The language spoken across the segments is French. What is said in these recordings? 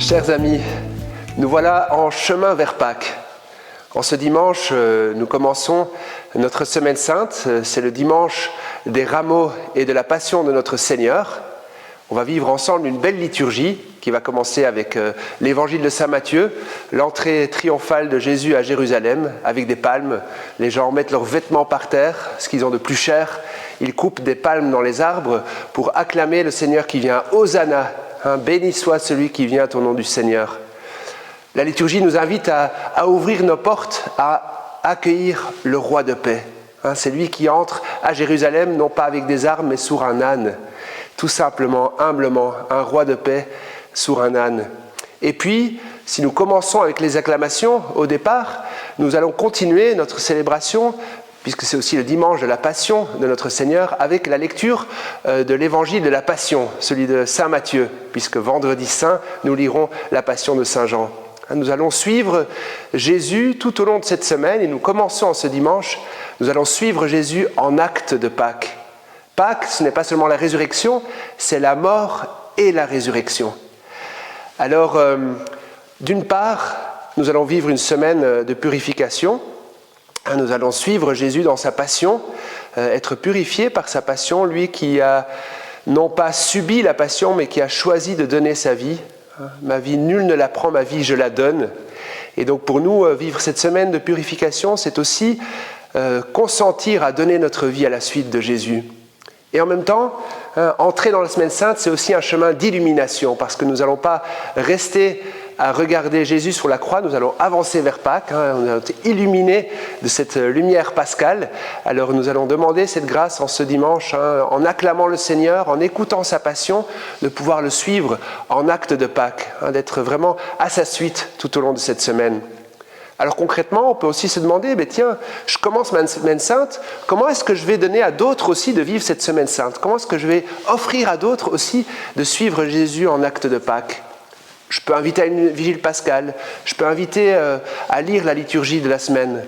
Chers amis, nous voilà en chemin vers Pâques. En ce dimanche, nous commençons notre semaine sainte. C'est le dimanche des rameaux et de la passion de notre Seigneur. On va vivre ensemble une belle liturgie qui va commencer avec l'évangile de saint Matthieu, l'entrée triomphale de Jésus à Jérusalem avec des palmes. Les gens mettent leurs vêtements par terre, ce qu'ils ont de plus cher. Ils coupent des palmes dans les arbres pour acclamer le Seigneur qui vient. Hosanna, béni soit celui qui vient au nom du Seigneur. La liturgie nous invite à ouvrir nos portes, à accueillir le roi de paix. C'est lui qui entre à Jérusalem, non pas avec des armes, mais sur un âne. Tout simplement, humblement, un roi de paix sur un âne. Et puis, si nous commençons avec les acclamations au départ, nous allons continuer notre célébration, puisque c'est aussi le dimanche de la Passion de notre Seigneur, avec la lecture de l'évangile de la Passion, celui de saint Matthieu, puisque vendredi saint, nous lirons la Passion de saint Jean. Nous allons suivre Jésus tout au long de cette semaine, et nous commençons en ce dimanche, nous allons suivre Jésus en acte de Pâques. Pâques, ce n'est pas seulement la résurrection, c'est la mort et la résurrection. Alors, d'une part, nous allons vivre une semaine de purification. Nous allons suivre Jésus dans sa passion, être purifié par sa passion, lui qui a non pas subi la passion, mais qui a choisi de donner sa vie. Ma vie, nul ne la prend, ma vie, je la donne. Et donc pour nous, vivre cette semaine de purification, c'est aussi consentir à donner notre vie à la suite de Jésus. Et en même temps, entrer dans la semaine sainte, c'est aussi un chemin d'illumination, parce que nous n'allons pas rester à regarder Jésus sur la croix, nous allons avancer vers Pâques, on a été illuminés de cette lumière pascale. Alors nous allons demander cette grâce en ce dimanche, en acclamant le Seigneur, en écoutant sa passion, de pouvoir le suivre en acte de Pâques, d'être vraiment à sa suite tout au long de cette semaine. Alors concrètement, on peut aussi se demander, tiens, je commence ma semaine sainte, comment est-ce que je vais donner à d'autres aussi de vivre cette semaine sainte? Comment est-ce que je vais offrir à d'autres aussi de suivre Jésus en acte de Pâques? Je peux inviter à une vigile pascale, je peux inviter à lire la liturgie de la semaine.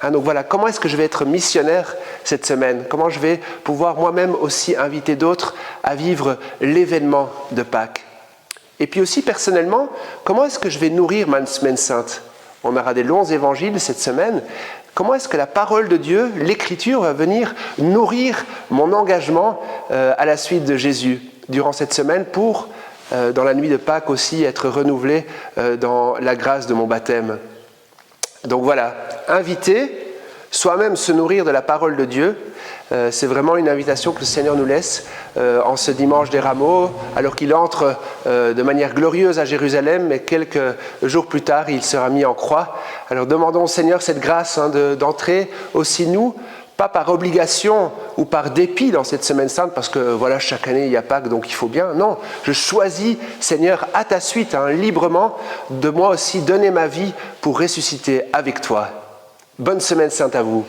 Donc voilà, comment est-ce que je vais être missionnaire cette semaine? Comment je vais pouvoir moi-même aussi inviter d'autres à vivre l'événement de Pâques? Et puis aussi personnellement, comment est-ce que je vais nourrir ma semaine sainte? On aura des longs évangiles cette semaine. Comment est-ce que la parole de Dieu, l'écriture, va venir nourrir mon engagement à la suite de Jésus durant cette semaine pour, dans la nuit de Pâques aussi, être renouvelé dans la grâce de mon baptême. Donc voilà, inviter, soi-même se nourrir de la parole de Dieu, c'est vraiment une invitation que le Seigneur nous laisse en ce dimanche des rameaux, alors qu'il entre de manière glorieuse à Jérusalem, mais quelques jours plus tard, il sera mis en croix. Alors demandons au Seigneur cette grâce d'entrer aussi nous, pas par obligation ou par dépit dans cette semaine sainte, parce que voilà, chaque année il y a Pâques, donc il faut bien. Non, je choisis, Seigneur, à ta suite, librement, de moi aussi donner ma vie pour ressusciter avec toi. Bonne semaine sainte à vous.